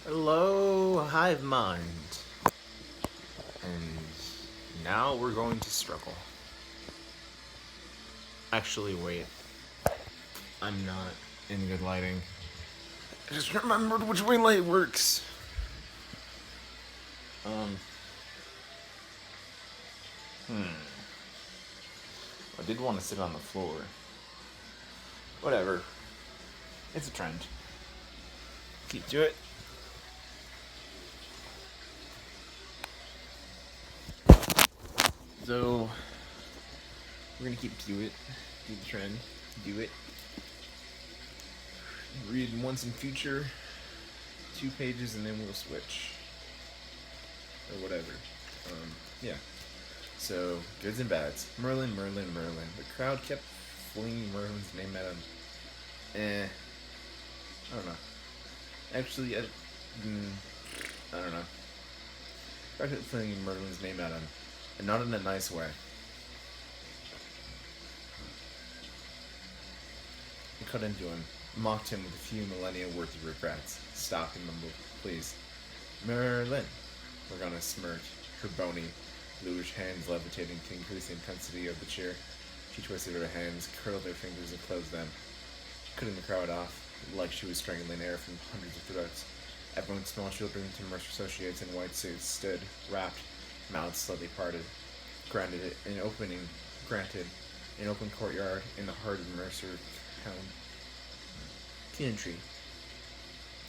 Hello, Hive Mind. And now we're going to struggle. Actually, wait. I'm not in good lighting. I just remembered which way light works. Um. I did want to sit on the floor. Whatever. It's a trend. Keep to it. So, we're gonna keep to it. Do the trend. Do it. Read once in future. 2 pages and then we'll switch. Or whatever. Yeah. So, goods and bads. Merlin, Merlin, Merlin. The crowd kept flinging Merlin's name at him. I don't know. Actually, I don't know. The crowd kept flinging Merlin's name at him. And not in a nice way. He cut into him, mocked him with a few millennia worth of regrets. Stopped and mumbled, please. Merlin. Morgana smirked, her bony, bluish hands levitating to increase the intensity of the cheer. She twisted her hands, curled her fingers, and closed them, cutting the crowd off like she was strangling air from hundreds of throats. Everyone, small children to Mercer associates in white suits, stood, wrapped, mouths slightly parted. Granted, an open courtyard in the heart of Mercer Country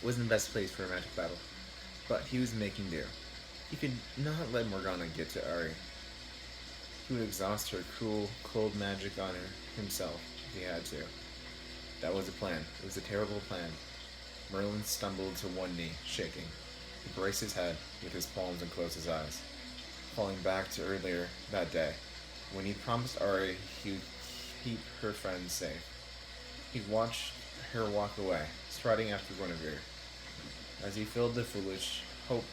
wasn't the best place for a magic battle, but he was making do. He could not let Morgana get to Ari. He would exhaust her cruel, cold magic on her himself if he had to. That was the plan. It was a terrible plan. Merlin stumbled to one knee, shaking. He braced his head with his palms and closed his eyes, falling back to earlier that day, when he promised Ari he would keep her friends safe. He watched her walk away, striding after Guinevere, as he filled the foolish hope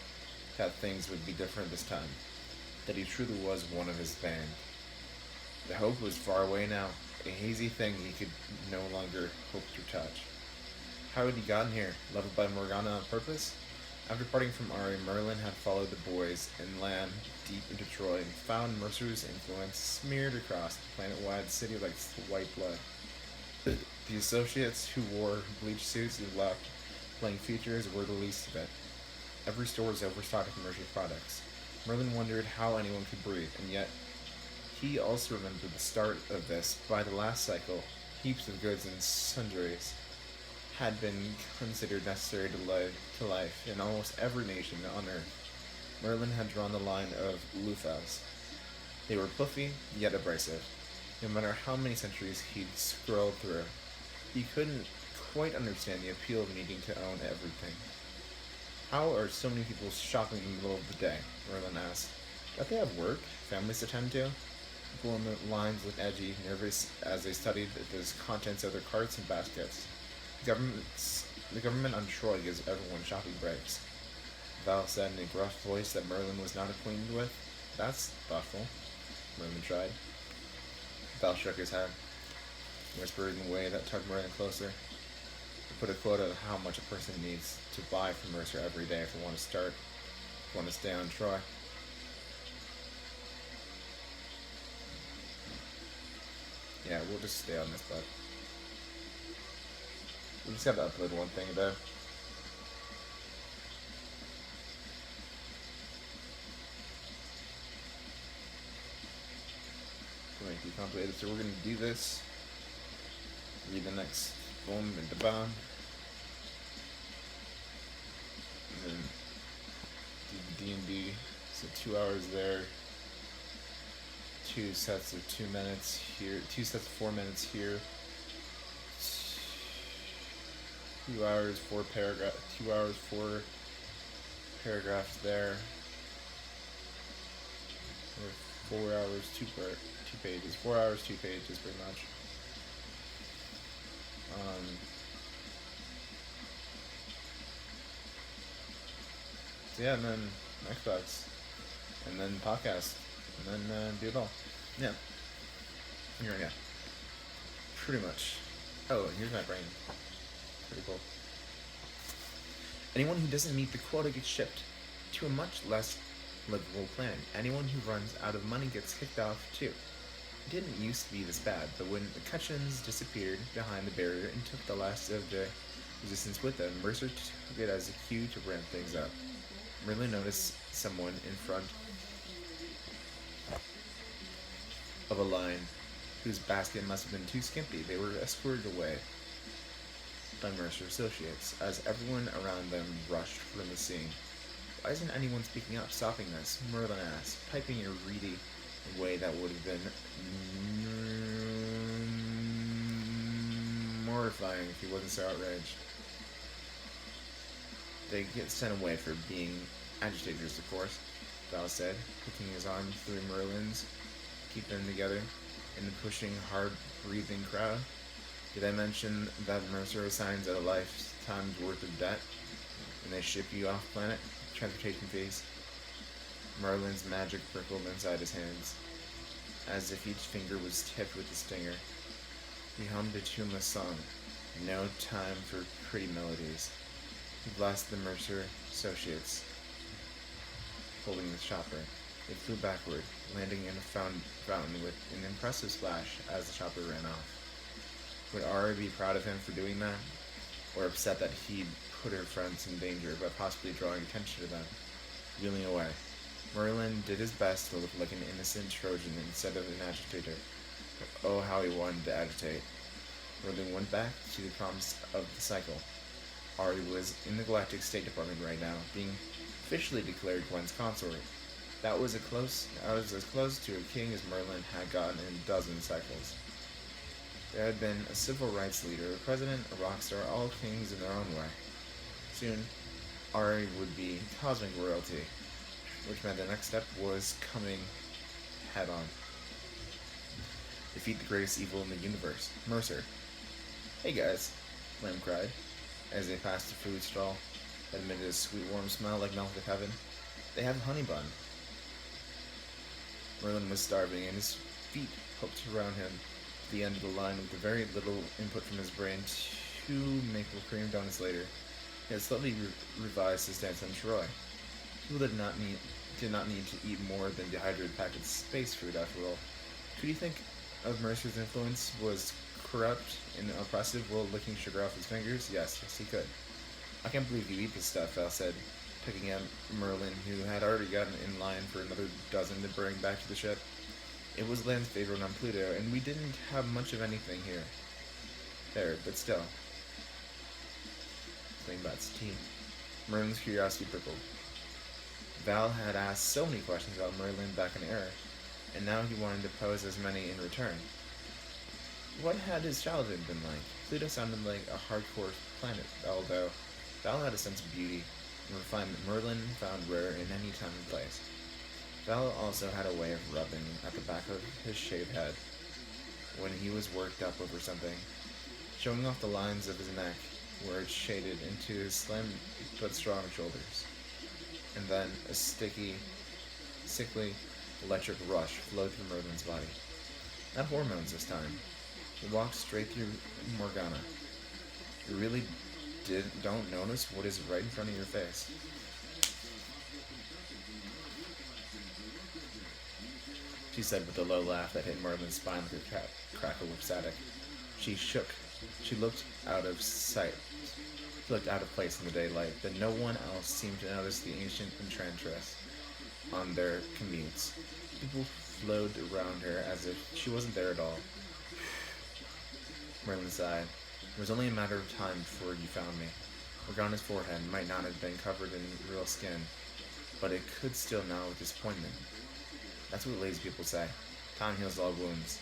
that things would be different this time, that he truly was one of his band. The hope was far away now, a hazy thing he could no longer hope to touch. How had he gotten here? Leveled by Morgana on purpose? After parting from Ari, Merlin had followed the boys inland deep into Troy and found Mercer's influence smeared across the planet-wide city like white blood. The associates who wore bleached suits and left playing features were the least of it. Every store was overstocked with Mercer products. Merlin wondered how anyone could breathe, and yet he also remembered the start of this. By the last cycle, heaps of goods and sundries had been considered necessary to life in almost every nation on Earth. Merlin had drawn the line of loofahs. They were puffy, yet abrasive. No matter how many centuries he'd scrolled through, he couldn't quite understand the appeal of needing to own everything. How are so many people shopping in the middle of the day? Merlin asked. Don't they have work, families to tend to? People in the lines looked edgy, nervous as they studied the contents of their carts and baskets. The government on Troy gives everyone shopping breaks. Val said in a gruff voice that Merlin was not acquainted with. That's thoughtful, Merlin tried. Val shook his head, whispered in a way that tugged Merlin closer. He put a quota of how much a person needs to buy from Mercer every day if they want to stay on Troy. Yeah, we'll just stay on this book. We just have to upload one thing a day. Going to be complicated, so we're going to do this. Read the next poem in the bond. And then do the D&D. So 2 hours there. 2 sets of 2 minutes here. 2 sets of 4 minutes here. 2 hours, 4 paragraphs. 2 hours, 4 paragraphs there. 4 hours, 2 pages. 4 hours, 2 pages, pretty much. So yeah, and then Xbox, and then podcast, and then do it all. Yeah. Yeah. Pretty much. Oh, and here's my brain. Pretty cool. Anyone who doesn't meet the quota gets shipped to a much less livable planet. Anyone who runs out of money gets kicked off too. It didn't used to be this bad, but when the Cutchins disappeared behind the barrier and took the last of the resistance with them, Mercer took it as a cue to ramp things up. Merlin noticed someone in front of a line whose basket must have been too skimpy. They were escorted away by Mercer associates as everyone around them rushed from the scene. Why isn't anyone speaking up, stopping this? Merlin asked, piping in a reedy way that would have been mortifying if he wasn't so outraged. They get sent away for being agitators, of course, Val said, hooking his arm through Merlin's, keep them together in the pushing, hard-breathing crowd. Did I mention that Mercer assigns a lifetime's worth of debt when they ship you off planet? Transportation fees. Merlin's magic prickled inside his hands, as if each finger was tipped with a stinger. He hummed a tuneless song, no time for pretty melodies. He blasted the Mercer associates, holding the chopper. It flew backward, landing in a fountain with an impressive splash as the chopper ran off. Would Ari be proud of him for doing that? Or upset that he'd put her friends in danger by possibly drawing attention to them? Wheeling away, Merlin did his best to look like an innocent Trojan instead of an agitator. But oh, how he wanted to agitate. Merlin went back to the promise of the cycle. Ari was in the Galactic State Department right now, being officially declared Gwen's consort. That was as close to a king as Merlin had gotten in a dozen cycles. There had been a civil rights leader, a president, a rock star, all kings in their own way. Soon, Ari would be cosmic royalty, which meant the next step was coming head on. Defeat the greatest evil in the universe, Mercer. Hey guys, Lem cried, as they passed a food stall that emitted a sweet warm smell like melted heaven. They have a honey bun. Merlin was starving, and his feet hooked around him to the end of the line with very little input from his brain. 2 maple cream donuts later, he had slightly revised his stance on Troy. People did not need to eat more than dehydrated packets of space food, after all. Could you think of Mercer's influence was corrupt and oppressive while licking sugar off his fingers? Yes, he could. I can't believe you eat this stuff, Val said, picking at Merlin, who had already gotten in line for another dozen to bring back to the ship. It was Land's favorite on Pluto, and we didn't have much of anything here. There, but still. Think about tea. Merlin's curiosity prickled. Val had asked so many questions about Merlin back in Era, and now he wanted to pose as many in return. What had his childhood been like? Pluto sounded like a hardcore planet, although Val had a sense of beauty and refinement Merlin found rare in any time and place. Val also had a way of rubbing at the back of his shaved head when he was worked up over something, showing off the lines of his neck where it shaded into his slim but strong shoulders. And then a sickly electric rush flowed through Merlin's body. Not hormones this time. He walked straight through Morgana. You really don't notice what is right in front of your face. She said with a low laugh that hit Merlin's spine like a crackle of static. She shook. She looked out of sight. She looked out of place in the daylight, but no one else seemed to notice the ancient enchantress on their commutes. People flowed around her as if she wasn't there at all. Merlin sighed. It was only a matter of time before you found me. Morgana's forehead might not have been covered in real skin, but it could still gnaw with disappointment. That's what lazy people say. Time heals all wounds.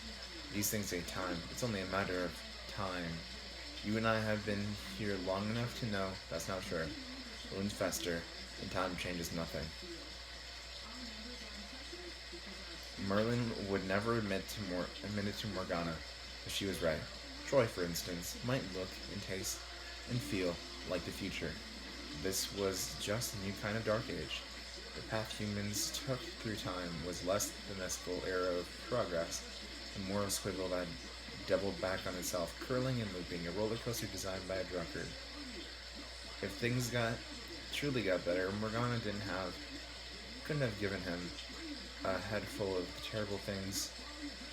These things take time. It's only a matter of time. You and I have been here long enough to know that's not true. Wounds fester, and time changes nothing. Merlin would never admit it to Morgana, but she was right. Troy, for instance, might look and taste and feel like the future. This was just a new kind of dark age. The path humans took through time was less the mystical era of progress, a moral squiggle that doubled back on itself, curling and looping, a roller coaster designed by a drunkard. If things got truly got better, Morgana couldn't have given him a head full of terrible things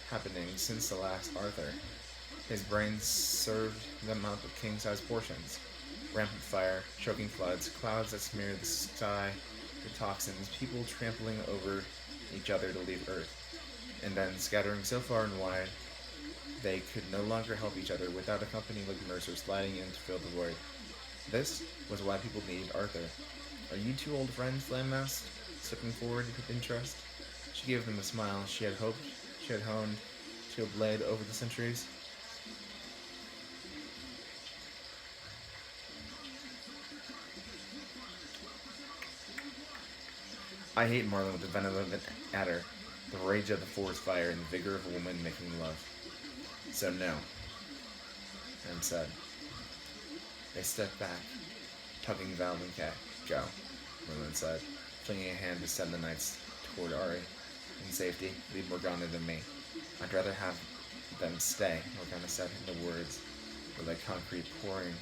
happening since the last Arthur. His brain served them up with king-sized portions. Rampant fire, choking floods, clouds that smeared the sky with toxins, people trampling over each other to leave Earth, and then scattering so far and wide they could no longer help each other without a company like Mercer sliding in to fill the void. This was why people needed Arthur. Are you two old friends? Lamb asked, stepping forward with interest. She gave them a smile she had hoped she had honed to a blade over the centuries. I hate Marlin with the venom of an adder, the rage of the forest fire, and the vigor of a woman making love. So no, Em said. They stepped back, tugging Val and Kay. Go, Merlin said, flinging a hand to send the knights toward Ari. In safety, leave Morgana to me. I'd rather have them stay, Morgana said, the words were like concrete pouring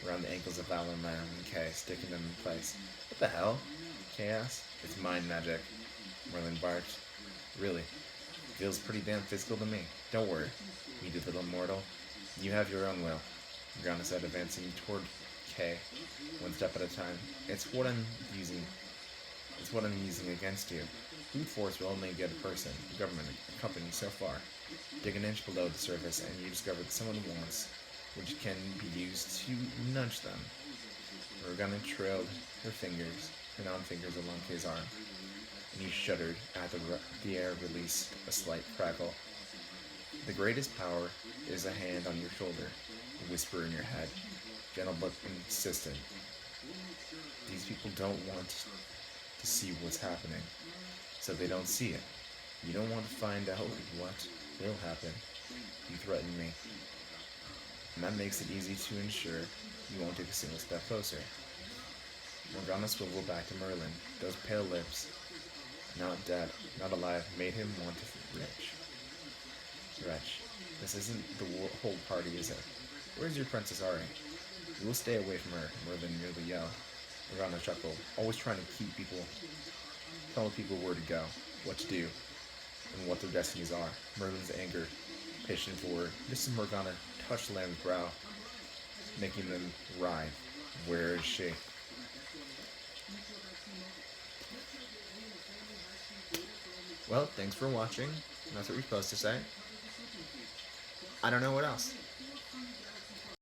around the ankles of Val and Kay, sticking them in place. What the hell? Kay asked. It's mind magic, Merlin barked. Really? Feels pretty damn physical to me. Don't worry, you little mortal. You have your own will, Morgana said, advancing toward Kay, one step at a time. It's what I'm using against you. Brute force will only get a person, a government, a company so far. Dig an inch below the surface and you discover that someone wants, which can be used to nudge them. Morgana trailed her non fingers along Kay's arm, and he shuddered at the air released a slight crackle. The greatest power is a hand on your shoulder, a whisper in your head, gentle but insistent. These people don't want to see what's happening, so they don't see it. You don't want to find out what will happen. You threaten me, and that makes it easy to ensure you won't take a single step closer. Morgana swiveled back to Merlin. Those pale lips, not dead, not alive, made him want to retch. This isn't the whole party, is it? Where's your Princess Ari? We will stay away from her, Merlin nearly yelled. Morgana chuckled, always trying to tell people where to go, what to do, and what their destinies are. Merlin's anger pitched forward. Just as Morgana touched Lamb's brow, making them writhe. Where is she? Well, thanks for watching. That's what you're supposed to say. I don't know what else.